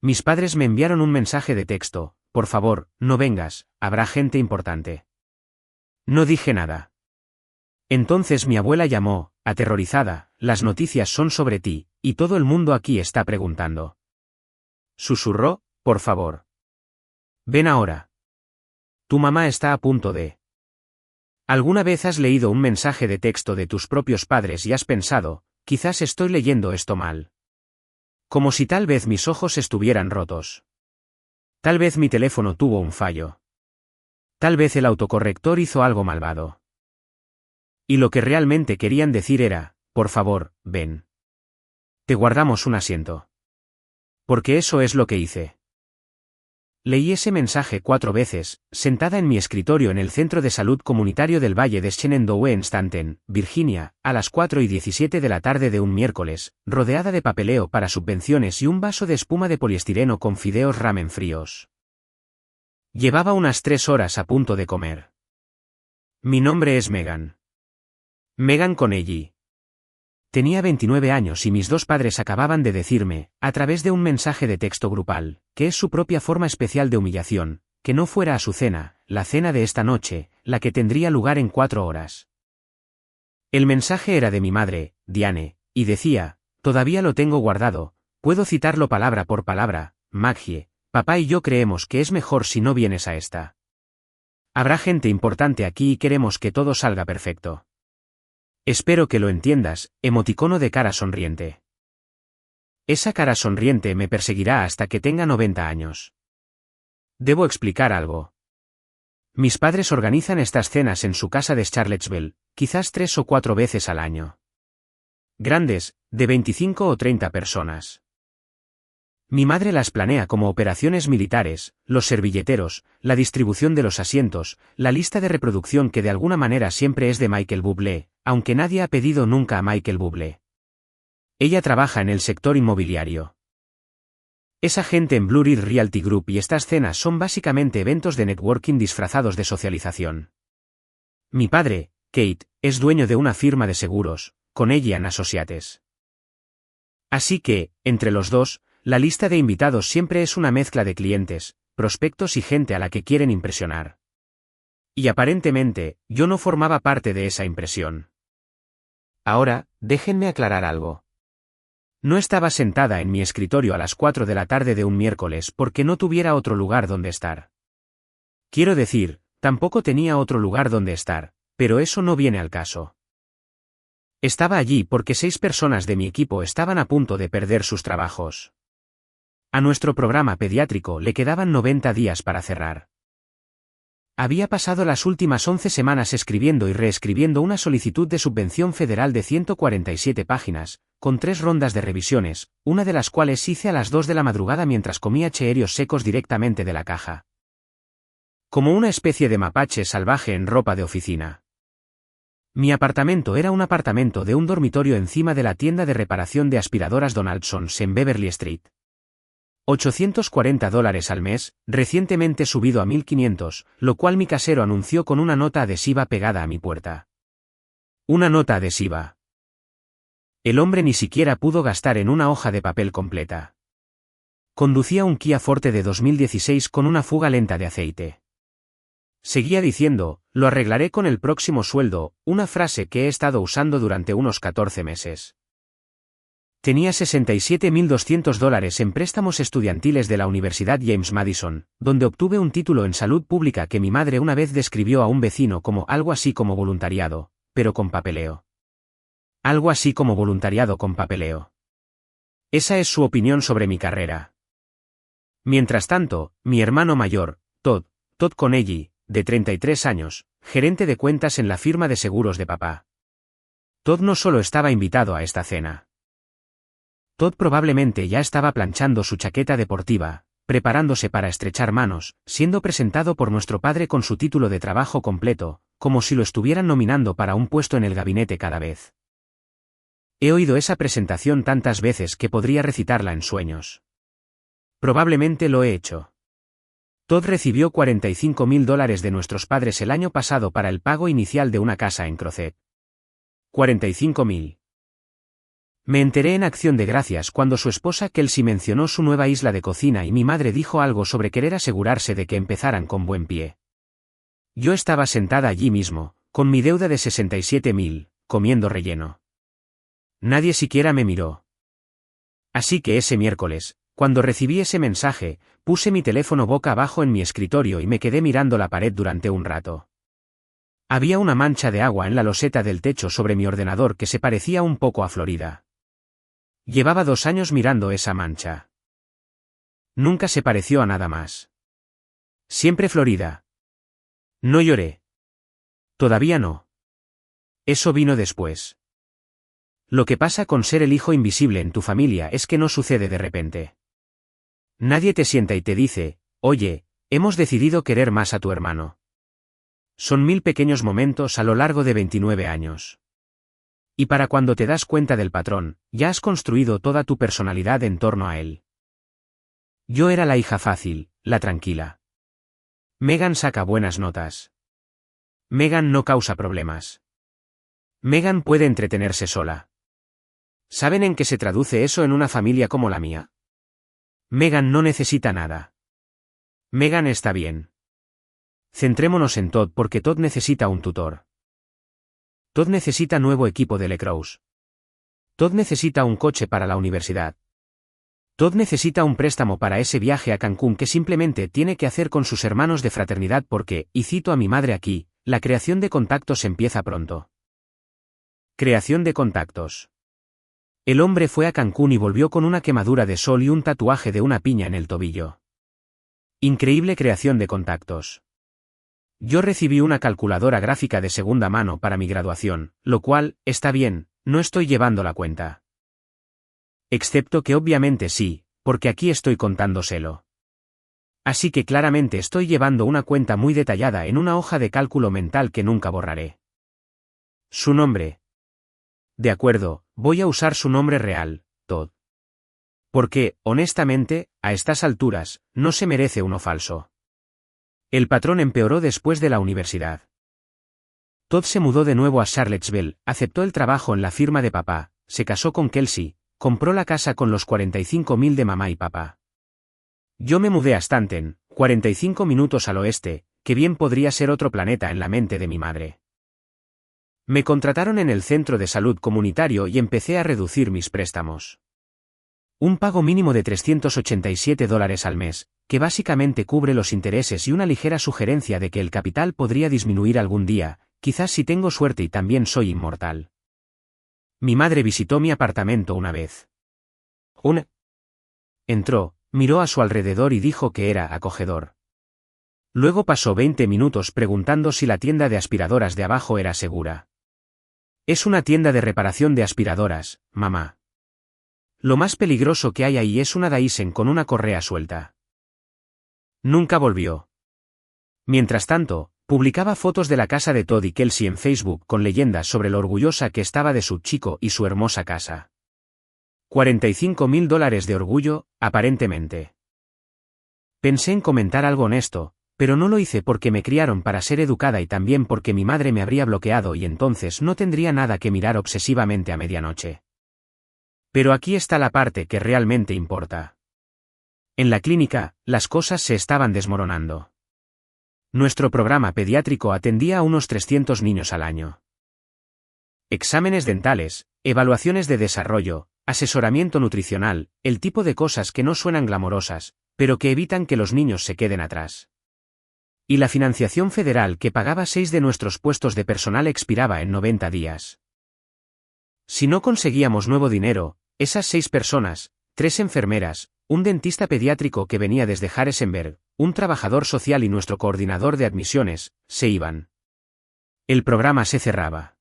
Mis padres me enviaron un mensaje de texto: por favor, no vengas, habrá gente importante. No dije nada. Entonces mi abuela llamó, aterrorizada: las noticias son sobre ti, y todo el mundo aquí está preguntando. Susurró: por favor. Ven ahora. Tu mamá está a punto de... ¿Alguna vez has leído un mensaje de texto de tus propios padres y has pensado: quizás estoy leyendo esto mal? Como si tal vez mis ojos estuvieran rotos. Tal vez mi teléfono tuvo un fallo. Tal vez el autocorrector hizo algo malvado. Y lo que realmente querían decir era: por favor, ven. Te guardamos un asiento. Porque eso es lo que hice. Leí ese mensaje 4 veces, sentada en mi escritorio en el Centro de Salud Comunitario del Valle de Shenandoah en Stanton, Virginia, a las 4:17 de la tarde de un miércoles, rodeada de papeleo para subvenciones y un vaso de espuma de poliestireno con fideos ramen fríos. Llevaba unas 3 horas a punto de comer. Mi nombre es Megan. Megan Connelly. Tenía 29 años y mis 2 padres acababan de decirme, a través de un mensaje de texto grupal, que es su propia forma especial de humillación, que no fuera a su cena, la cena de esta noche, la que tendría lugar en 4 horas. El mensaje era de mi madre, Diane, y decía: todavía lo tengo guardado, puedo citarlo palabra por palabra: Maggie, papá y yo creemos que es mejor si no vienes a esta. Habrá gente importante aquí y queremos que todo salga perfecto. Espero que lo entiendas, emoticono de cara sonriente. Esa cara sonriente me perseguirá hasta que tenga 90 años. Debo explicar algo. Mis padres organizan estas cenas en su casa de Charlottesville, quizás 3 o 4 veces al año. Grandes, de 25 o 30 personas. Mi madre las planea como operaciones militares: los servilleteros, la distribución de los asientos, la lista de reproducción que de alguna manera siempre es de Michael Bublé, aunque nadie ha pedido nunca a Michael Bublé. Ella trabaja en el sector inmobiliario. Es agente en Blue Ridge Realty Group y estas cenas son básicamente eventos de networking disfrazados de socialización. Mi padre, Kate, es dueño de una firma de seguros, Connelly & Associates. Así que, entre los dos, la lista de invitados siempre es una mezcla de clientes, prospectos y gente a la que quieren impresionar. Y aparentemente, yo no formaba parte de esa impresión. Ahora, déjenme aclarar algo. No estaba sentada en mi escritorio a las 4 de la tarde de un miércoles porque no tuviera otro lugar donde estar. Quiero decir, tampoco tenía otro lugar donde estar, pero eso no viene al caso. Estaba allí porque 6 personas de mi equipo estaban a punto de perder sus trabajos. A nuestro programa pediátrico le quedaban 90 días para cerrar. Había pasado las últimas 11 semanas escribiendo y reescribiendo una solicitud de subvención federal de 147 páginas, con 3 rondas de revisiones, una de las cuales hice a las 2 de la madrugada mientras comía cheerios secos directamente de la caja. Como una especie de mapache salvaje en ropa de oficina. Mi apartamento era un apartamento de un dormitorio encima de la tienda de reparación de aspiradoras Donaldson's en Beverly Street. $840 al mes, recientemente subido a $1,500, lo cual mi casero anunció con una nota adhesiva pegada a mi puerta. Una nota adhesiva. El hombre ni siquiera pudo gastar en una hoja de papel completa. Conducía un Kia Forte de 2016 con una fuga lenta de aceite. Seguía diciendo: lo arreglaré con el próximo sueldo, una frase que he estado usando durante unos 14 meses. Tenía $67,200 en préstamos estudiantiles de la Universidad James Madison, donde obtuve un título en salud pública que mi madre una vez describió a un vecino como algo así como voluntariado, pero con papeleo. Algo así como voluntariado con papeleo. Esa es su opinión sobre mi carrera. Mientras tanto, mi hermano mayor, Todd Connelly, de 33 años, gerente de cuentas en la firma de seguros de papá. Todd no solo estaba invitado a esta cena. Todd probablemente ya estaba planchando su chaqueta deportiva, preparándose para estrechar manos, siendo presentado por nuestro padre con su título de trabajo completo, como si lo estuvieran nominando para un puesto en el gabinete cada vez. He oído esa presentación tantas veces que podría recitarla en sueños. Probablemente lo he hecho. Todd recibió $45,000 de nuestros padres el año pasado para el pago inicial de una casa en Crozet. $45,000. Me enteré en Acción de Gracias cuando su esposa Kelsey mencionó su nueva isla de cocina y mi madre dijo algo sobre querer asegurarse de que empezaran con buen pie. Yo estaba sentada allí mismo, con mi deuda de 67.000, comiendo relleno. Nadie siquiera me miró. Así que ese miércoles, cuando recibí ese mensaje, puse mi teléfono boca abajo en mi escritorio y me quedé mirando la pared durante un rato. Había una mancha de agua en la loseta del techo sobre mi ordenador que se parecía un poco a Florida. Llevaba 2 años mirando esa mancha. Nunca se pareció a nada más. Siempre Florida. No lloré. Todavía no. Eso vino después. Lo que pasa con ser el hijo invisible en tu familia es que no sucede de repente. Nadie te sienta y te dice, oye, hemos decidido querer más a tu hermano. Son 1000 pequeños momentos a lo largo de 29 años. Y para cuando te das cuenta del patrón, ya has construido toda tu personalidad en torno a él. Yo era la hija fácil, la tranquila. Megan saca buenas notas. Megan no causa problemas. Megan puede entretenerse sola. ¿Saben en qué se traduce eso en una familia como la mía? Megan no necesita nada. Megan está bien. Centrémonos en Todd porque Todd necesita un tutor. Todd necesita nuevo equipo de lacrosse. Todd necesita un coche para la universidad. Todd necesita un préstamo para ese viaje a Cancún que simplemente tiene que hacer con sus hermanos de fraternidad porque, y cito a mi madre aquí, la creación de contactos empieza pronto. Creación de contactos. El hombre fue a Cancún y volvió con una quemadura de sol y un tatuaje de una piña en el tobillo. Increíble creación de contactos. Yo recibí una calculadora gráfica de segunda mano para mi graduación, lo cual, está bien, no estoy llevando la cuenta. Excepto que obviamente sí, porque aquí estoy contándoselo. Así que claramente estoy llevando una cuenta muy detallada en una hoja de cálculo mental que nunca borraré. Su nombre. De acuerdo, voy a usar su nombre real, Todd. Porque, honestamente, a estas alturas, no se merece uno falso. El patrón empeoró después de la universidad. Todd se mudó de nuevo a Charlottesville, aceptó el trabajo en la firma de papá, se casó con Kelsey, compró la casa con los 45.000 de mamá y papá. Yo me mudé a Stanton, 45 minutos al oeste, que bien podría ser otro planeta en la mente de mi madre. Me contrataron en el centro de salud comunitario y empecé a reducir mis préstamos. Un pago mínimo de $387 al mes, que básicamente cubre los intereses y una ligera sugerencia de que el capital podría disminuir algún día, quizás si tengo suerte y también soy inmortal. Mi madre visitó mi apartamento una vez. Entró, miró a su alrededor y dijo que era acogedor. Luego pasó 20 minutos preguntando si la tienda de aspiradoras de abajo era segura. Es una tienda de reparación de aspiradoras, mamá. Lo más peligroso que hay ahí es una Dyson con una correa suelta. Nunca volvió. Mientras tanto, publicaba fotos de la casa de Todd y Kelsey en Facebook con leyendas sobre lo orgullosa que estaba de su chico y su hermosa casa. $45.000 de orgullo, aparentemente. Pensé en comentar algo honesto, pero no lo hice porque me criaron para ser educada y también porque mi madre me habría bloqueado y entonces no tendría nada que mirar obsesivamente a medianoche. Pero aquí está la parte que realmente importa. En la clínica, las cosas se estaban desmoronando. Nuestro programa pediátrico atendía a unos 300 niños al año. Exámenes dentales, evaluaciones de desarrollo, asesoramiento nutricional, el tipo de cosas que no suenan glamorosas, pero que evitan que los niños se queden atrás. Y la financiación federal que pagaba 6 de nuestros puestos de personal expiraba en 90 días. Si no conseguíamos nuevo dinero, esas 6 personas, 3 enfermeras, un dentista pediátrico que venía desde Harrisonburg, un trabajador social y nuestro coordinador de admisiones, se iban. El programa se cerraba.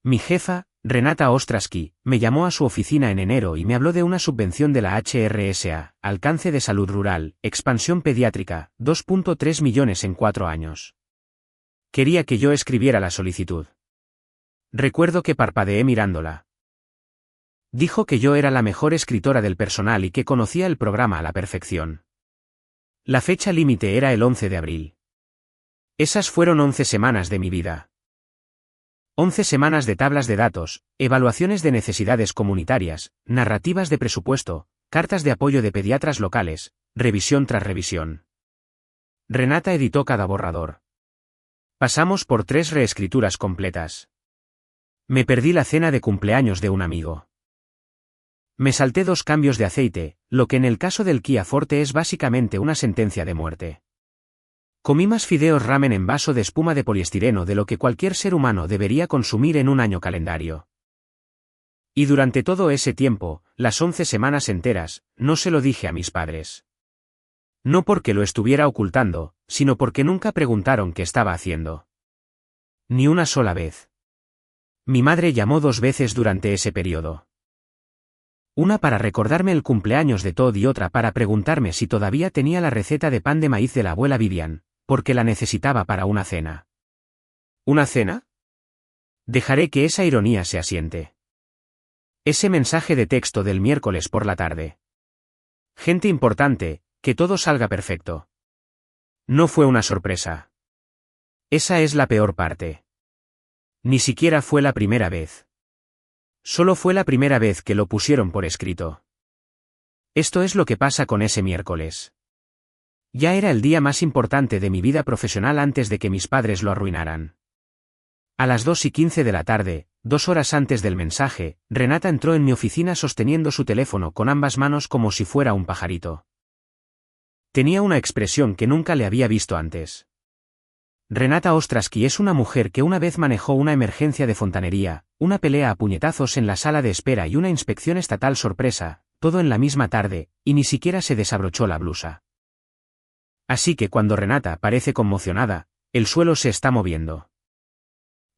Mi jefa, Renata Ostrowski, me llamó a su oficina en enero y me habló de una subvención de la HRSA, Alcance de Salud Rural, Expansión Pediátrica, 2.3 millones en 4 años. Quería que yo escribiera la solicitud. Recuerdo que parpadeé mirándola. Dijo que yo era la mejor escritora del personal y que conocía el programa a la perfección. La fecha límite era el 11 de abril. Esas fueron 11 semanas de mi vida. 11 semanas de tablas de datos, evaluaciones de necesidades comunitarias, narrativas de presupuesto, cartas de apoyo de pediatras locales, revisión tras revisión. Renata editó cada borrador. Pasamos por 3 reescrituras completas. Me perdí la cena de cumpleaños de un amigo. Me salté 2 cambios de aceite, lo que en el caso del Kia Forte es básicamente una sentencia de muerte. Comí más fideos ramen en vaso de espuma de poliestireno de lo que cualquier ser humano debería consumir en un año calendario. Y durante todo ese tiempo, las 11 semanas enteras, no se lo dije a mis padres. No porque lo estuviera ocultando, sino porque nunca preguntaron qué estaba haciendo. Ni una sola vez. Mi madre llamó 2 veces durante ese periodo. Una para recordarme el cumpleaños de Todd y otra para preguntarme si todavía tenía la receta de pan de maíz de la abuela Vivian, porque la necesitaba para una cena. ¿Una cena? Dejaré que esa ironía se asiente. Ese mensaje de texto del miércoles por la tarde. Gente importante, que todo salga perfecto. No fue una sorpresa. Esa es la peor parte. Ni siquiera fue la primera vez. Solo fue la primera vez que lo pusieron por escrito. Esto es lo que pasa con ese miércoles. Ya era el día más importante de mi vida profesional antes de que mis padres lo arruinaran. A las 2:15 de la tarde, 2 horas antes del mensaje, Renata entró en mi oficina sosteniendo su teléfono con ambas manos como si fuera un pajarito. Tenía una expresión que nunca le había visto antes. Renata Ostrowski es una mujer que una vez manejó una emergencia de fontanería, una pelea a puñetazos en la sala de espera y una inspección estatal sorpresa, todo en la misma tarde, y ni siquiera se desabrochó la blusa. Así que cuando Renata parece conmocionada, el suelo se está moviendo.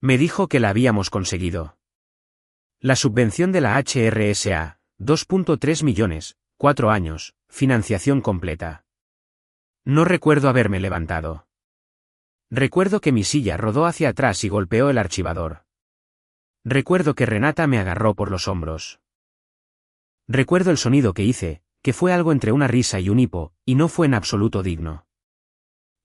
Me dijo que la habíamos conseguido. La subvención de la HRSA, 2.3 millones, 4 años, financiación completa. No recuerdo haberme levantado. Recuerdo que mi silla rodó hacia atrás y golpeó el archivador. Recuerdo que Renata me agarró por los hombros. Recuerdo el sonido que hice, que fue algo entre una risa y un hipo, y no fue en absoluto digno.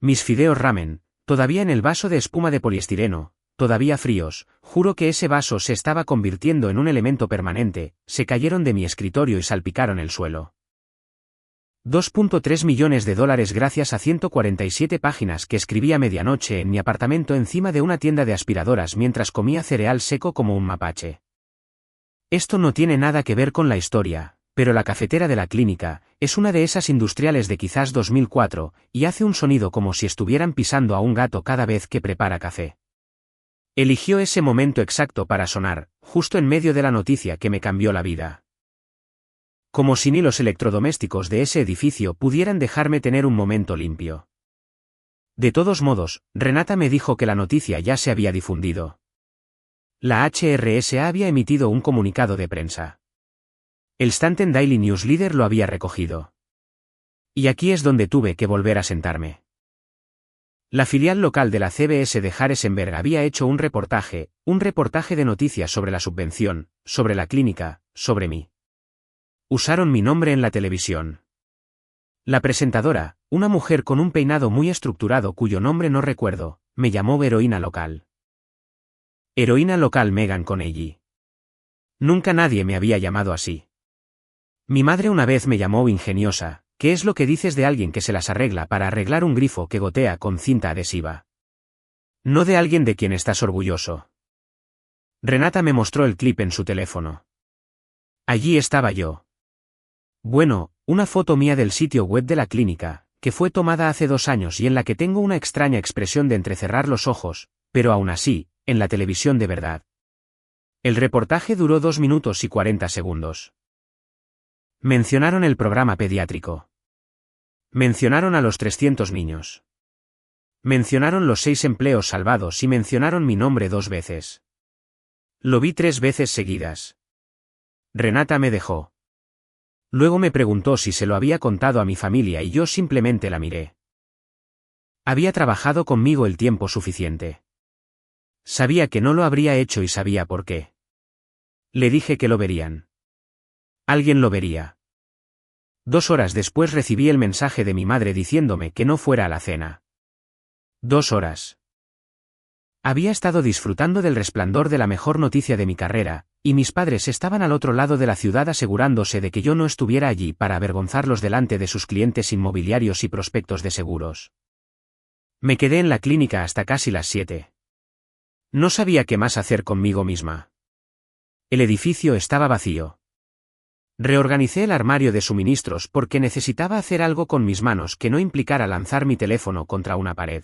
Mis fideos ramen, todavía en el vaso de espuma de poliestireno, todavía fríos, juro que ese vaso se estaba convirtiendo en un elemento permanente, se cayeron de mi escritorio y salpicaron el suelo. 2.3 millones de dólares gracias a 147 páginas que escribí a medianoche en mi apartamento encima de una tienda de aspiradoras mientras comía cereal seco como un mapache. Esto no tiene nada que ver con la historia, pero la cafetera de la clínica es una de esas industriales de quizás 2004, y hace un sonido como si estuvieran pisando a un gato cada vez que prepara café. Eligió ese momento exacto para sonar, justo en medio de la noticia que me cambió la vida. Como si ni los electrodomésticos de ese edificio pudieran dejarme tener un momento limpio. De todos modos, Renata me dijo que la noticia ya se había difundido. La HRSA había emitido un comunicado de prensa. El Stanton Daily News Leader lo había recogido. Y aquí es donde tuve que volver a sentarme. La filial local de la CBS de Harrisonburg había hecho un reportaje de noticias sobre la subvención, sobre la clínica, sobre mí. Usaron mi nombre en la televisión. La presentadora, una mujer con un peinado muy estructurado cuyo nombre no recuerdo, me llamó heroína local. Heroína local Megan Connelly. Nunca nadie me había llamado así. Mi madre una vez me llamó ingeniosa. ¿Qué es lo que dices de alguien que se las arregla para arreglar un grifo que gotea con cinta adhesiva? No de alguien de quien estás orgulloso. Renata me mostró el clip en su teléfono. Allí estaba yo. Bueno, una foto mía del sitio web de la clínica, que fue tomada hace 2 años y en la que tengo una extraña expresión de entrecerrar los ojos, pero aún así, en la televisión de verdad. El reportaje duró 2 minutos y 40 segundos. Mencionaron el programa pediátrico. Mencionaron a los 300 niños. Mencionaron los 6 empleos salvados y mencionaron mi nombre 2 veces. Lo vi 3 veces seguidas. Renata me dejó. Luego me preguntó si se lo había contado a mi familia y yo simplemente la miré. Había trabajado conmigo el tiempo suficiente. Sabía que no lo habría hecho y sabía por qué. Le dije que lo verían. Alguien lo vería. 2 horas después recibí el mensaje de mi madre diciéndome que no fuera a la cena. 2 horas. Había estado disfrutando del resplandor de la mejor noticia de mi carrera, y mis padres estaban al otro lado de la ciudad asegurándose de que yo no estuviera allí para avergonzarlos delante de sus clientes inmobiliarios y prospectos de seguros. Me quedé en la clínica hasta casi las 7. No sabía qué más hacer conmigo misma. El edificio estaba vacío. Reorganicé el armario de suministros porque necesitaba hacer algo con mis manos que no implicara lanzar mi teléfono contra una pared.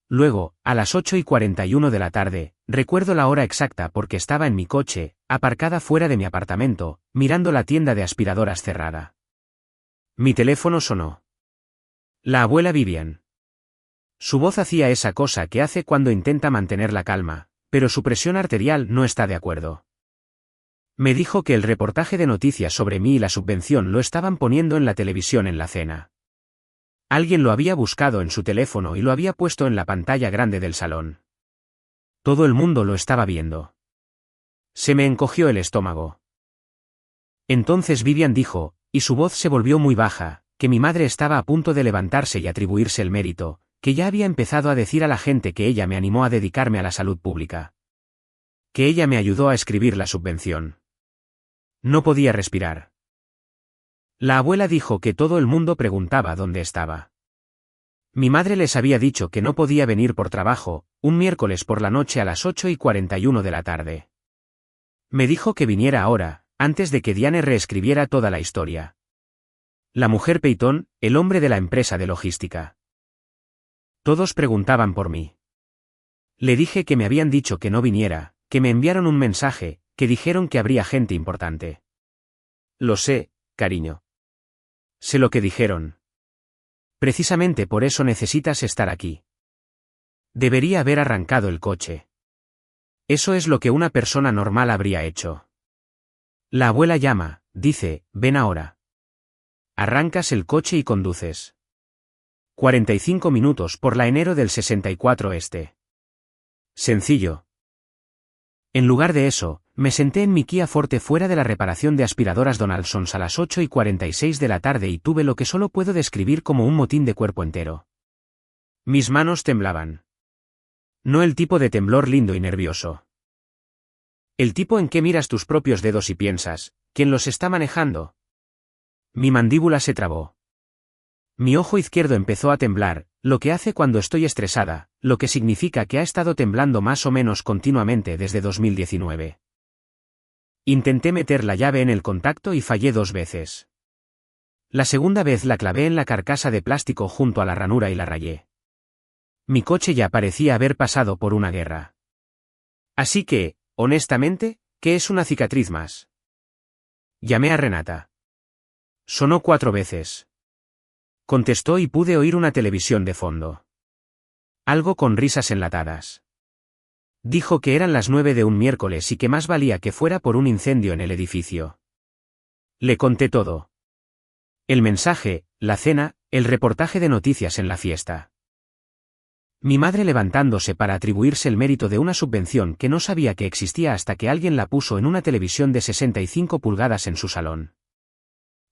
Luego, a las 8:41 de la tarde, recuerdo la hora exacta porque estaba en mi coche, aparcada fuera de mi apartamento, mirando la tienda de aspiradoras cerrada. Mi teléfono sonó. La abuela Vivian. Su voz hacía esa cosa que hace cuando intenta mantener la calma, pero su presión arterial no está de acuerdo. Me dijo que el reportaje de noticias sobre mí y la subvención lo estaban poniendo en la televisión en la cena. Alguien lo había buscado en su teléfono y lo había puesto en la pantalla grande del salón. Todo el mundo lo estaba viendo. Se me encogió el estómago. Entonces Vivian dijo, y su voz se volvió muy baja, que mi madre estaba a punto de levantarse y atribuirse el mérito, que ya había empezado a decir a la gente que ella me animó a dedicarme a la salud pública. Que ella me ayudó a escribir la subvención. No podía respirar. La abuela dijo que todo el mundo preguntaba dónde estaba. Mi madre les había dicho que no podía venir por trabajo, un miércoles por la noche a las 8:41 de la tarde. Me dijo que viniera ahora, antes de que Diane reescribiera toda la historia. La mujer Peyton, el hombre de la empresa de logística. Todos preguntaban por mí. Le dije que me habían dicho que no viniera, que me enviaron un mensaje, que dijeron que habría gente importante. Lo sé, cariño. Sé lo que dijeron. Precisamente por eso necesitas estar aquí. Debería haber arrancado el coche. Eso es lo que una persona normal habría hecho. La abuela llama, dice, ven ahora. Arrancas el coche y conduces. 45 minutos por la enero del 64 este. Sencillo. En lugar de eso, me senté en mi Kia Forte fuera de la reparación de aspiradoras Donaldsons a las 8:46 de la tarde y tuve lo que solo puedo describir como un motín de cuerpo entero. Mis manos temblaban. No el tipo de temblor lindo y nervioso. El tipo en que miras tus propios dedos y piensas, ¿quién los está manejando? Mi mandíbula se trabó. Mi ojo izquierdo empezó a temblar, lo que hace cuando estoy estresada, lo que significa que ha estado temblando más o menos continuamente desde 2019. Intenté meter la llave en el contacto y fallé 2 veces. La segunda vez la clavé en la carcasa de plástico junto a la ranura y la rayé. Mi coche ya parecía haber pasado por una guerra. Así que, honestamente, ¿qué es una cicatriz más? Llamé a Renata. Sonó 4 veces. Contestó y pude oír una televisión de fondo. Algo con risas enlatadas. Dijo que eran las 9 de un miércoles y que más valía que fuera por un incendio en el edificio. Le conté todo. El mensaje, la cena, el reportaje de noticias en la fiesta. Mi madre levantándose para atribuirse el mérito de una subvención que no sabía que existía hasta que alguien la puso en una televisión de 65 pulgadas en su salón.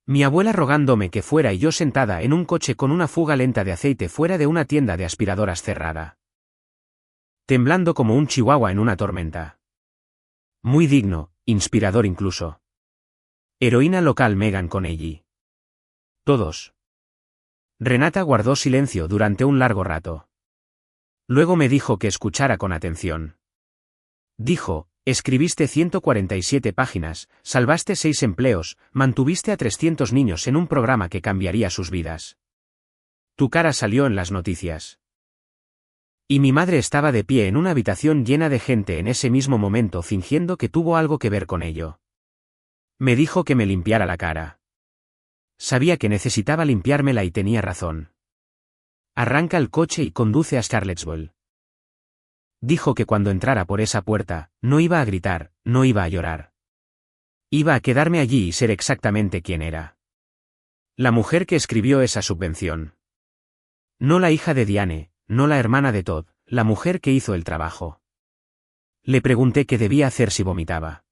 Mi abuela rogándome que fuera y yo sentada en un coche con una fuga lenta de aceite fuera de una tienda de aspiradoras cerrada. Temblando como un chihuahua en una tormenta. Muy digno, inspirador incluso. Heroína local Megan Connelly. Todos. Renata guardó silencio durante un largo rato. Luego me dijo que escuchara con atención. Dijo, escribiste 147 páginas, salvaste 6 empleos, mantuviste a 300 niños en un programa que cambiaría sus vidas. Tu cara salió en las noticias. Y mi madre estaba de pie en una habitación llena de gente en ese mismo momento fingiendo que tuvo algo que ver con ello. Me dijo que me limpiara la cara. Sabía que necesitaba limpiármela y tenía razón. Arranca el coche y conduce a Charlottesville. Dijo que cuando entrara por esa puerta, no iba a gritar, no iba a llorar. Iba a quedarme allí y ser exactamente quien era. La mujer que escribió esa subvención. No la hija de Diane, no la hermana de Todd, la mujer que hizo el trabajo. Le pregunté qué debía hacer si vomitaba.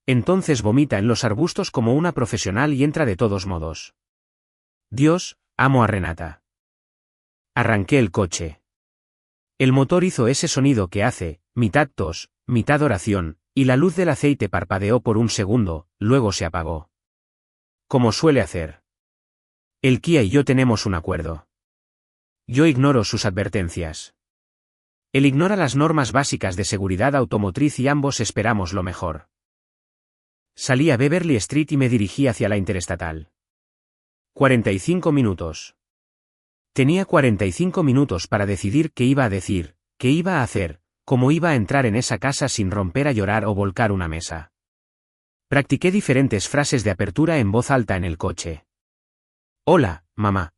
Entonces vomita en los arbustos como una profesional y entra de todos modos. Dios, amo a Renata. Arranqué el coche. El motor hizo ese sonido que hace, mitad tos, mitad oración, y la luz del aceite parpadeó por un segundo, luego se apagó. Como suele hacer. El Kia y yo tenemos un acuerdo. Yo ignoro sus advertencias. Él ignora las normas básicas de seguridad automotriz y ambos esperamos lo mejor. Salí a Beverly Street y me dirigí hacia la interestatal. 45 minutos. Tenía 45 minutos para decidir qué iba a decir, qué iba a hacer, cómo iba a entrar en esa casa sin romper a llorar o volcar una mesa. Practiqué diferentes frases de apertura en voz alta en el coche. Hola, mamá.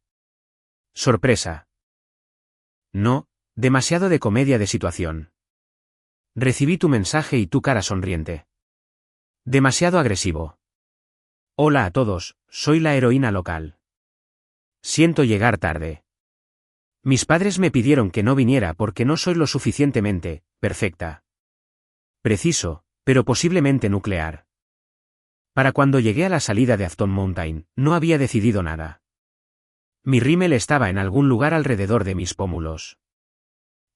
Sorpresa. No, demasiado de comedia de situación. Recibí tu mensaje y tu cara sonriente. Demasiado agresivo. Hola a todos, soy la heroína local. Siento llegar tarde. Mis padres me pidieron que no viniera porque no soy lo suficientemente perfecta. Preciso, pero posiblemente nuclear. Para cuando llegué a la salida de Afton Mountain, no había decidido nada. Mi rímel estaba en algún lugar alrededor de mis pómulos.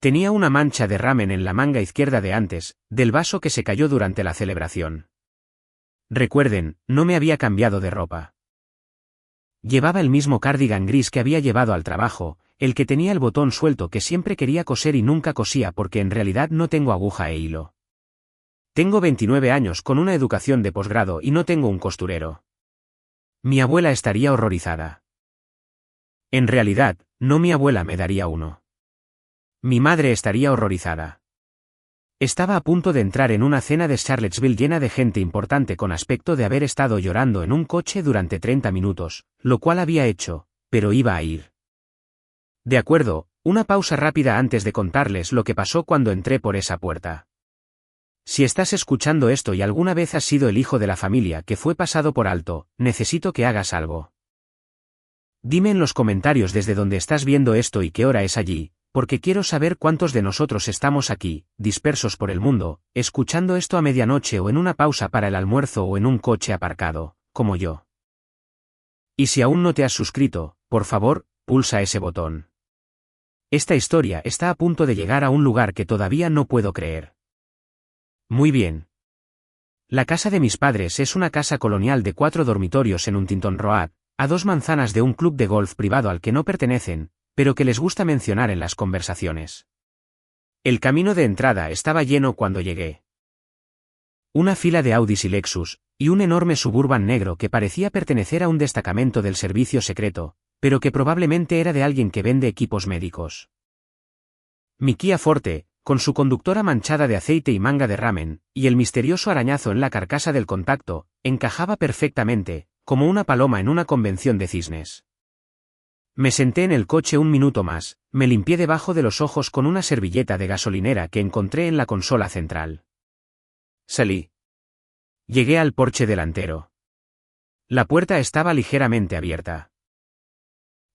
Tenía una mancha de ramen en la manga izquierda de antes, del vaso que se cayó durante la celebración. Recuerden, no me había cambiado de ropa. Llevaba el mismo cardigan gris que había llevado al trabajo, el que tenía el botón suelto que siempre quería coser y nunca cosía porque en realidad no tengo aguja e hilo. Tengo 29 años con una educación de posgrado y no tengo un costurero. Mi abuela estaría horrorizada. En realidad, no mi abuela me daría uno. Mi madre estaría horrorizada. Estaba a punto de entrar en una cena de Charlottesville llena de gente importante con aspecto de haber estado llorando en un coche durante 30 minutos, lo cual había hecho, pero iba a ir. De acuerdo, una pausa rápida antes de contarles lo que pasó cuando entré por esa puerta. Si estás escuchando esto y alguna vez has sido el hijo de la familia que fue pasado por alto, necesito que hagas algo. Dime en los comentarios desde donde estás viendo esto y qué hora es allí, porque quiero saber cuántos de nosotros estamos aquí, dispersos por el mundo, escuchando esto a medianoche o en una pausa para el almuerzo o en un coche aparcado, como yo. Y si aún no te has suscrito, por favor, pulsa ese botón. Esta historia está a punto de llegar a un lugar que todavía no puedo creer. Muy bien. La casa de mis padres es una casa colonial de 4 dormitorios en Huntington Road, a 2 manzanas de un club de golf privado al que no pertenecen, pero que les gusta mencionar en las conversaciones. El camino de entrada estaba lleno cuando llegué. Una fila de Audis y Lexus, y un enorme Suburban negro que parecía pertenecer a un destacamento del servicio secreto, pero que probablemente era de alguien que vende equipos médicos. Mi Kia Forte, con su conductora manchada de aceite y manga de ramen, y el misterioso arañazo en la carcasa del contacto, encajaba perfectamente, como una paloma en una convención de cisnes. Me senté en el coche un minuto más, me limpié debajo de los ojos con una servilleta de gasolinera que encontré en la consola central. Salí. Llegué al porche delantero. La puerta estaba ligeramente abierta.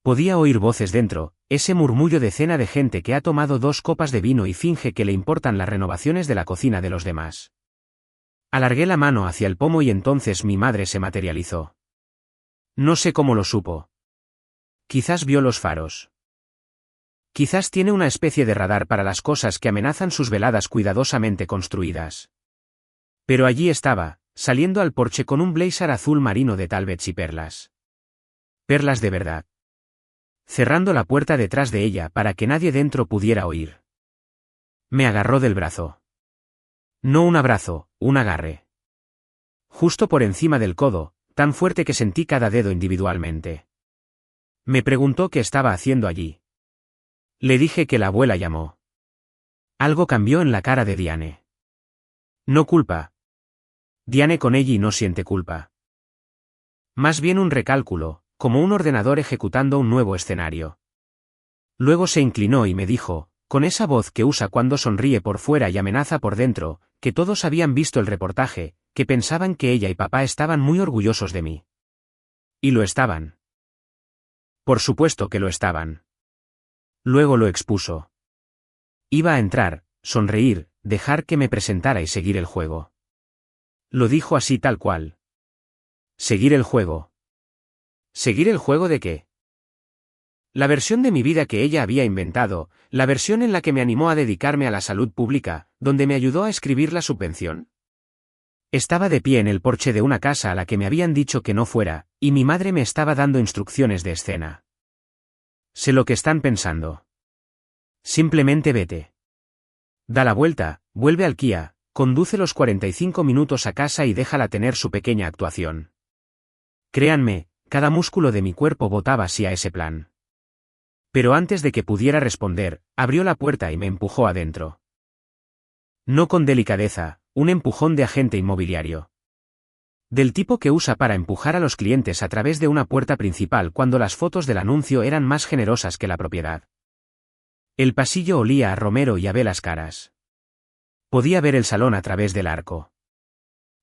Podía oír voces dentro, ese murmullo de cena de gente que ha tomado 2 copas de vino y finge que le importan las renovaciones de la cocina de los demás. Alargué la mano hacia el pomo y entonces mi madre se materializó. No sé cómo lo supo. Quizás vio los faros. Quizás tiene una especie de radar para las cosas que amenazan sus veladas cuidadosamente construidas. Pero allí estaba, saliendo al porche con un blazer azul marino de talvets y perlas. Perlas de verdad. Cerrando la puerta detrás de ella para que nadie dentro pudiera oír. Me agarró del brazo. No un abrazo, un agarre. Justo por encima del codo, tan fuerte que sentí cada dedo individualmente. Me preguntó qué estaba haciendo allí. Le dije que la abuela llamó. Algo cambió en la cara de Diane. No culpa. Diane con ella y no siente culpa. Más bien un recálculo, como un ordenador ejecutando un nuevo escenario. Luego se inclinó y me dijo, con esa voz que usa cuando sonríe por fuera y amenaza por dentro, que todos habían visto el reportaje, que pensaban que ella y papá estaban muy orgullosos de mí. Y lo estaban. Por supuesto que lo estaban. Luego lo expuso. Iba a entrar, sonreír, dejar que me presentara y seguir el juego. Lo dijo así tal cual. ¿Seguir el juego? ¿Seguir el juego de qué? La versión de mi vida que ella había inventado, la versión en la que me animó a dedicarme a la salud pública, donde me ayudó a escribir la subvención. Estaba de pie en el porche de una casa a la que me habían dicho que no fuera, y mi madre me estaba dando instrucciones de escena. Sé lo que están pensando. Simplemente vete. Da la vuelta, vuelve al Kia, conduce los 45 minutos a casa y déjala tener su pequeña actuación. Créanme, cada músculo de mi cuerpo votaba sí a ese plan. Pero antes de que pudiera responder, abrió la puerta y me empujó adentro. No con delicadeza, un empujón de agente inmobiliario. Del tipo que usa para empujar a los clientes a través de una puerta principal cuando las fotos del anuncio eran más generosas que la propiedad. El pasillo olía a romero y a velas caras. Podía ver el salón a través del arco.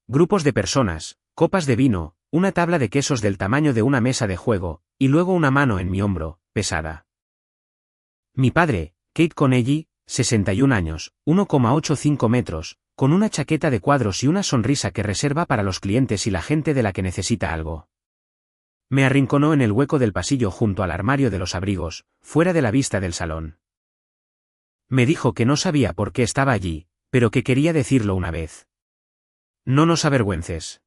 Grupos de personas, copas de vino, una tabla de quesos del tamaño de una mesa de juego, y luego una mano en mi hombro, pesada. Mi padre, Kate Connelly, 61 años, 1,85 metros, con una chaqueta de cuadros y una sonrisa que reserva para los clientes y la gente de la que necesita algo. Me arrinconó en el hueco del pasillo junto al armario de los abrigos, fuera de la vista del salón. Me dijo que no sabía por qué estaba allí, pero que quería decirlo una vez. No nos avergüences.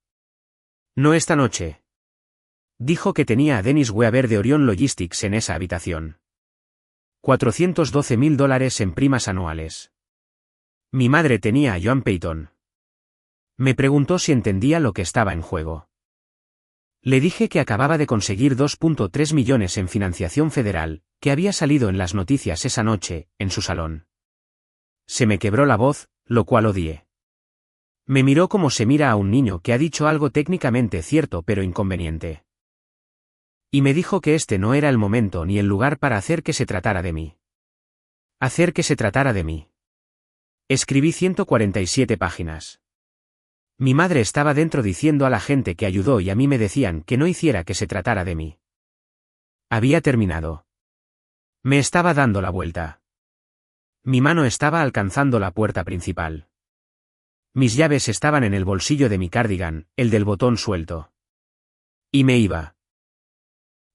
No esta noche. Dijo que tenía a Dennis Weaver de Orion Logistics en esa habitación. $412,000 en primas anuales. Mi madre tenía a Joan Peyton. Me preguntó si entendía lo que estaba en juego. Le dije que acababa de conseguir 2.3 millones en financiación federal, que había salido en las noticias esa noche, en su salón. Se me quebró la voz, lo cual odié. Me miró como se mira a un niño que ha dicho algo técnicamente cierto pero inconveniente. Y me dijo que este no era el momento ni el lugar para hacer que se tratara de mí. Hacer que se tratara de mí. Escribí 147 páginas. Mi madre estaba dentro diciendo a la gente que ayudó y a mí me decían que no hiciera que se tratara de mí. Había terminado. Me estaba dando la vuelta. Mi mano estaba alcanzando la puerta principal. Mis llaves estaban en el bolsillo de mi cardigan, el del botón suelto. Y me iba.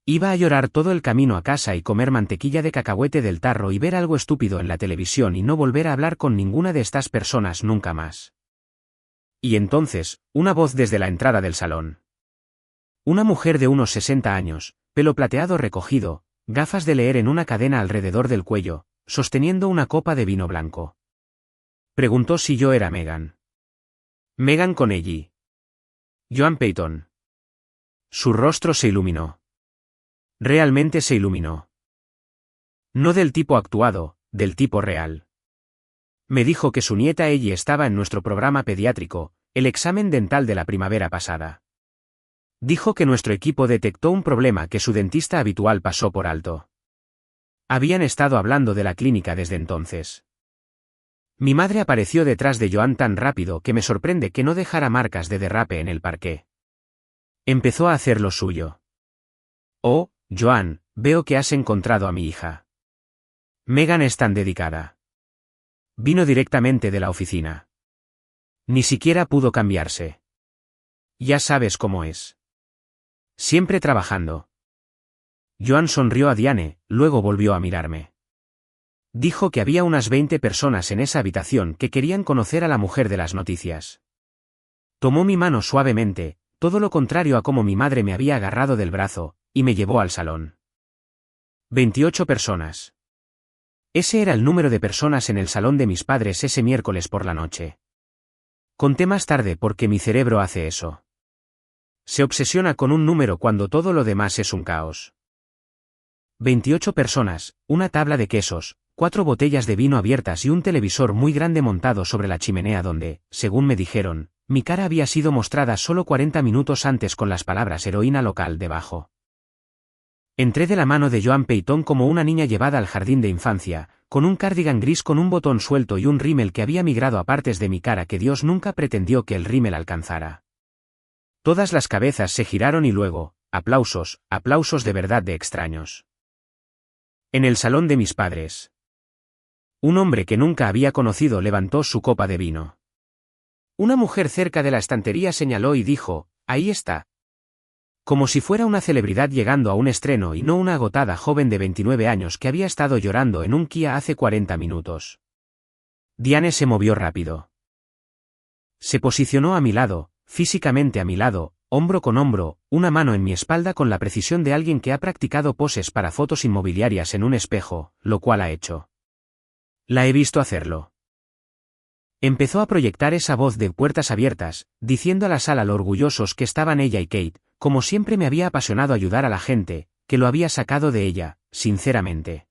Iba a llorar todo el camino a casa y comer mantequilla de cacahuete del tarro y ver algo estúpido en la televisión y no volver a hablar con ninguna de estas personas nunca más. Y entonces, una voz desde la entrada del salón. Una mujer de unos 60 años, pelo plateado recogido, gafas de leer en una cadena alrededor del cuello, sosteniendo una copa de vino blanco. Preguntó si yo era Megan. Megan Connelly. Joan Peyton. Su rostro se iluminó. Realmente se iluminó. No del tipo actuado, del tipo real. Me dijo que su nieta Ellie estaba en nuestro programa pediátrico, el examen dental de la primavera pasada. Dijo que nuestro equipo detectó un problema que su dentista habitual pasó por alto. Habían estado hablando de la clínica desde entonces. Mi madre apareció detrás de Joan tan rápido que me sorprende que no dejara marcas de derrape en el parqué. Empezó a hacer lo suyo. Oh, Joan, veo que has encontrado a mi hija. Megan es tan dedicada. Vino directamente de la oficina. Ni siquiera pudo cambiarse. Ya sabes cómo es. Siempre trabajando. Joan sonrió a Diane, luego volvió a mirarme. Dijo que había unas 20 personas en esa habitación que querían conocer a la mujer de las noticias. Tomó mi mano suavemente, todo lo contrario a como mi madre me había agarrado del brazo, y me llevó al salón. 28 personas. Ese era el número de personas en el salón de mis padres ese miércoles por la noche. Conté más tarde porque mi cerebro hace eso. Se obsesiona con un número cuando todo lo demás es un caos. 28 personas, una tabla de quesos, 4 botellas de vino abiertas y un televisor muy grande montado sobre la chimenea donde, según me dijeron, mi cara había sido mostrada solo 40 minutos antes con las palabras heroína local debajo. Entré de la mano de Joan Peyton como una niña llevada al jardín de infancia, con un cardigan gris con un botón suelto y un rímel que había migrado a partes de mi cara que Dios nunca pretendió que el rímel alcanzara. Todas las cabezas se giraron y luego, aplausos, aplausos de verdad de extraños. En el salón de mis padres. Un hombre que nunca había conocido levantó su copa de vino. Una mujer cerca de la estantería señaló y dijo, ahí está. Como si fuera una celebridad llegando a un estreno y no una agotada joven de 29 años que había estado llorando en un Kia hace 40 minutos. Diane se movió rápido. Se posicionó a mi lado, físicamente a mi lado, hombro con hombro, una mano en mi espalda con la precisión de alguien que ha practicado poses para fotos inmobiliarias en un espejo, lo cual ha hecho. La he visto hacerlo. Empezó a proyectar esa voz de puertas abiertas, diciendo a la sala lo orgullosos que estaban ella y Kate, como siempre me había apasionado ayudar a la gente, que lo había sacado de ella, sinceramente.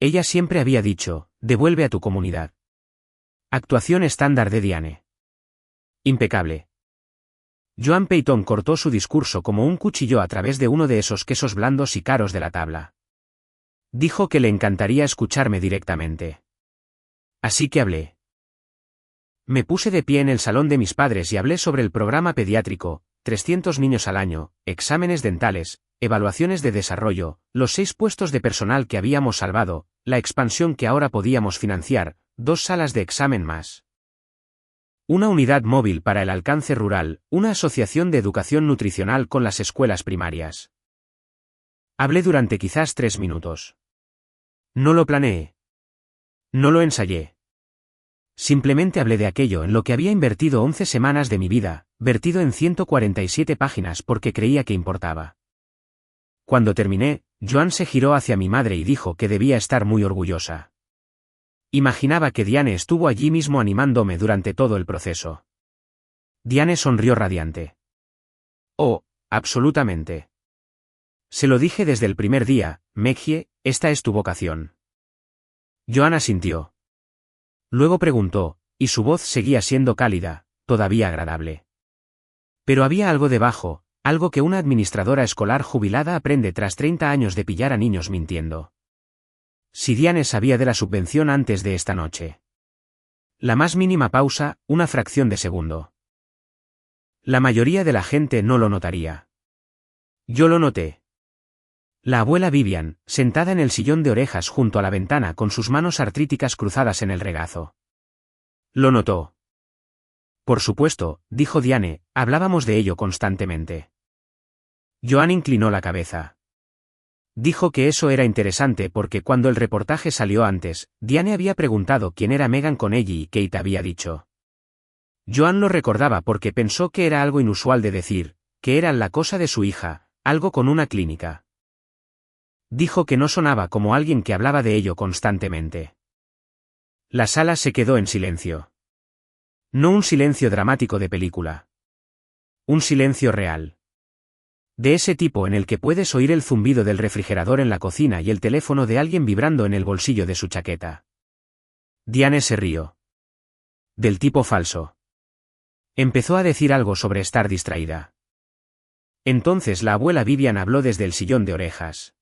Ella siempre había dicho, devuelve a tu comunidad. Actuación estándar de Diane. Impecable. Joan Peyton cortó su discurso como un cuchillo a través de uno de esos quesos blandos y caros de la tabla. Dijo que le encantaría escucharme directamente. Así que hablé. Me puse de pie en el salón de mis padres y hablé sobre el programa pediátrico, 300 niños al año, exámenes dentales, evaluaciones de desarrollo, los 6 puestos de personal que habíamos salvado, la expansión que ahora podíamos financiar, 2 salas de examen más. Una unidad móvil para el alcance rural, una asociación de educación nutricional con las escuelas primarias. Hablé durante quizás 3 minutos. No lo planeé. No lo ensayé. Simplemente hablé de aquello en lo que había invertido 11 semanas de mi vida, vertido en 147 páginas porque creía que importaba. Cuando terminé, Joan se giró hacia mi madre y dijo que debía estar muy orgullosa. Imaginaba que Diane estuvo allí mismo animándome durante todo el proceso. Diane sonrió radiante. Oh, absolutamente. Se lo dije desde el primer día, Meggie, esta es tu vocación. Joan asintió. Luego preguntó, y su voz seguía siendo cálida, todavía agradable. Pero había algo debajo, algo que una administradora escolar jubilada aprende tras 30 años de pillar a niños mintiendo. Si Diane sabía de la subvención antes de esta noche. La más mínima pausa, una fracción de segundo. La mayoría de la gente no lo notaría. Yo lo noté. La abuela Vivian, sentada en el sillón de orejas junto a la ventana con sus manos artríticas cruzadas en el regazo. Lo notó. Por supuesto, dijo Diane, hablábamos de ello constantemente. Joan inclinó la cabeza. Dijo que eso era interesante porque cuando el reportaje salió antes, Diane había preguntado quién era Megan Connelly y Kate había dicho. Joan lo recordaba porque pensó que era algo inusual de decir, que era la cosa de su hija, algo con una clínica. Dijo que no sonaba como alguien que hablaba de ello constantemente. La sala se quedó en silencio. No un silencio dramático de película. Un silencio real. De ese tipo en el que puedes oír el zumbido del refrigerador en la cocina y el teléfono de alguien vibrando en el bolsillo de su chaqueta. Diane se rió. Del tipo falso. Empezó a decir algo sobre estar distraída. Entonces la abuela Vivian habló desde el sillón de orejas.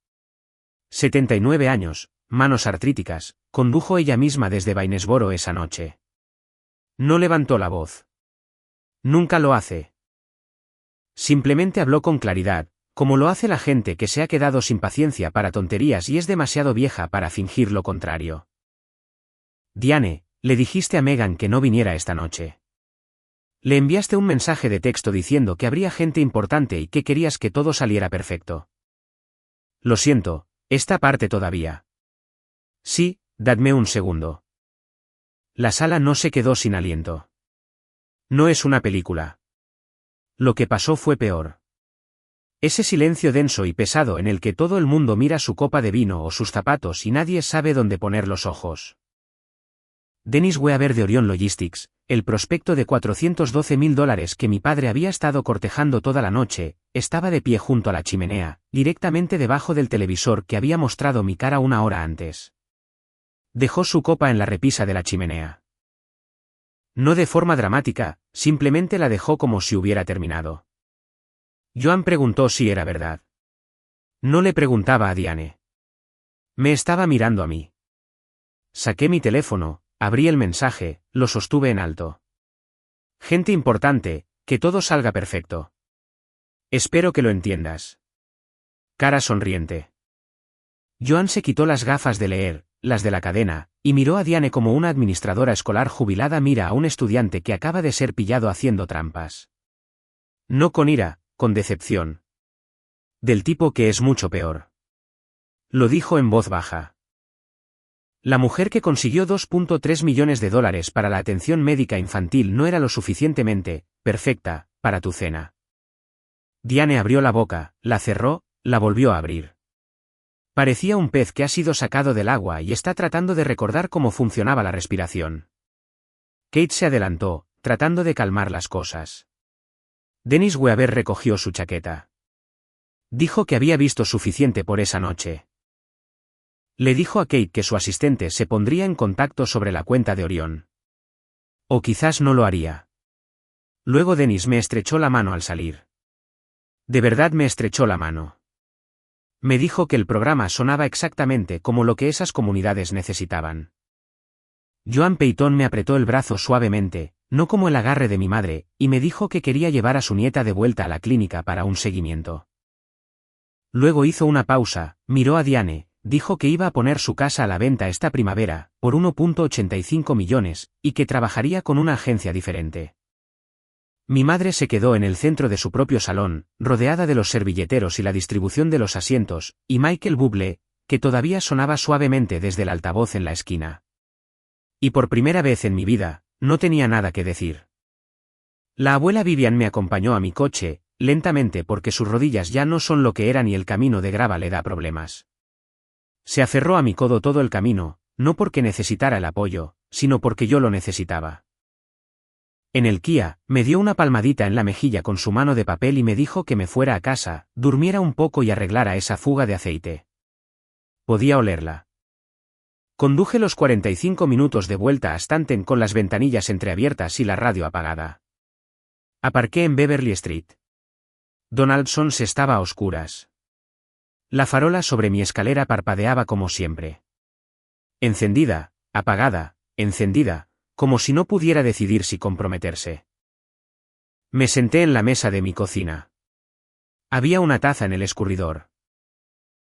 79 años, manos artríticas, condujo ella misma desde Waynesboro esa noche. No levantó la voz. Nunca lo hace. Simplemente habló con claridad, como lo hace la gente que se ha quedado sin paciencia para tonterías y es demasiado vieja para fingir lo contrario. Diane, le dijiste a Megan que no viniera esta noche. Le enviaste un mensaje de texto diciendo que habría gente importante y que querías que todo saliera perfecto. Lo siento, esta parte todavía. Sí, dadme un segundo. La sala no se quedó sin aliento. No es una película. Lo que pasó fue peor. Ese silencio denso y pesado en el que todo el mundo mira su copa de vino o sus zapatos y nadie sabe dónde poner los ojos. Dennis Weaver de Orion Logistics, el prospecto de $412,000 que mi padre había estado cortejando toda la noche, estaba de pie junto a la chimenea, directamente debajo del televisor que había mostrado mi cara una hora antes. Dejó su copa en la repisa de la chimenea. No de forma dramática, simplemente la dejó como si hubiera terminado. Joan preguntó si era verdad. No le preguntaba a Diane. Me estaba mirando a mí. Saqué mi teléfono, abrí el mensaje, lo sostuve en alto. Gente importante, que todo salga perfecto. Espero que lo entiendas. Cara sonriente. Joan se quitó las gafas de leer, las de la cadena, y miró a Diane como una administradora escolar jubilada mira a un estudiante que acaba de ser pillado haciendo trampas. No con ira, con decepción, Del tipo que es mucho peor. Lo dijo en voz baja. La mujer que consiguió 2.3 millones de dólares para la atención médica infantil no era lo suficientemente perfecta para tu cena. Diane abrió la boca, la cerró, la volvió a abrir. Parecía un pez que ha sido sacado del agua y está tratando de recordar cómo funcionaba la respiración. Kate se adelantó, tratando de calmar las cosas. Dennis Weaver recogió su chaqueta. Dijo que había visto suficiente por esa noche. Le dijo a Kate que su asistente se pondría en contacto sobre la cuenta de Orión. O quizás no lo haría. Luego Dennis me estrechó la mano al salir. De verdad me estrechó la mano. Me dijo que el programa sonaba exactamente como lo que esas comunidades necesitaban. Joan Peyton me apretó el brazo suavemente, no como el agarre de mi madre, y me dijo que quería llevar a su nieta de vuelta a la clínica para un seguimiento. Luego hizo una pausa, miró a Diane, dijo que iba a poner su casa a la venta esta primavera, por 1.85 millones, y que trabajaría con una agencia diferente. Mi madre se quedó en el centro de su propio salón, rodeada de los servilleteros y la distribución de los asientos, y Michael Bublé, que todavía sonaba suavemente desde el altavoz en la esquina. Y por primera vez en mi vida, no tenía nada que decir. La abuela Vivian me acompañó a mi coche, lentamente porque sus rodillas ya no son lo que eran y el camino de grava le da problemas. Se aferró a mi codo todo el camino, no porque necesitara el apoyo, sino porque yo lo necesitaba. En el Kia, me dio una palmadita en la mejilla con su mano de papel y me dijo que me fuera a casa, durmiera un poco y arreglara esa fuga de aceite. Podía olerla. Conduje los 45 minutos de vuelta a Stanton con las ventanillas entreabiertas y la radio apagada. Aparqué en Beverly Street. Donaldson's estaba a oscuras. La farola sobre mi escalera parpadeaba como siempre. Encendida, apagada, encendida, como si no pudiera decidir si comprometerse. Me senté en la mesa de mi cocina. Había una taza en el escurridor.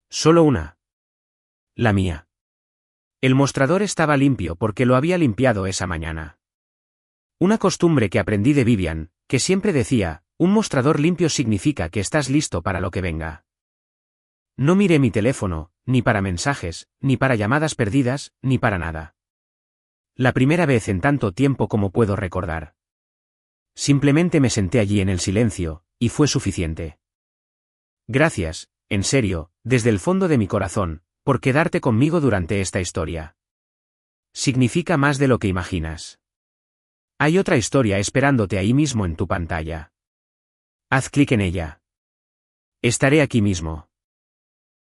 Solo una. La mía. El mostrador estaba limpio porque lo había limpiado esa mañana. Una costumbre que aprendí de Vivian, que siempre decía, un mostrador limpio significa que estás listo para lo que venga. No miré mi teléfono, ni para mensajes, ni para llamadas perdidas, ni para nada. La primera vez en tanto tiempo como puedo recordar. Simplemente me senté allí en el silencio, y fue suficiente. Gracias, en serio, desde el fondo de mi corazón, por quedarte conmigo durante esta historia. Significa más de lo que imaginas. Hay otra historia esperándote ahí mismo en tu pantalla. Haz clic en ella. Estaré aquí mismo.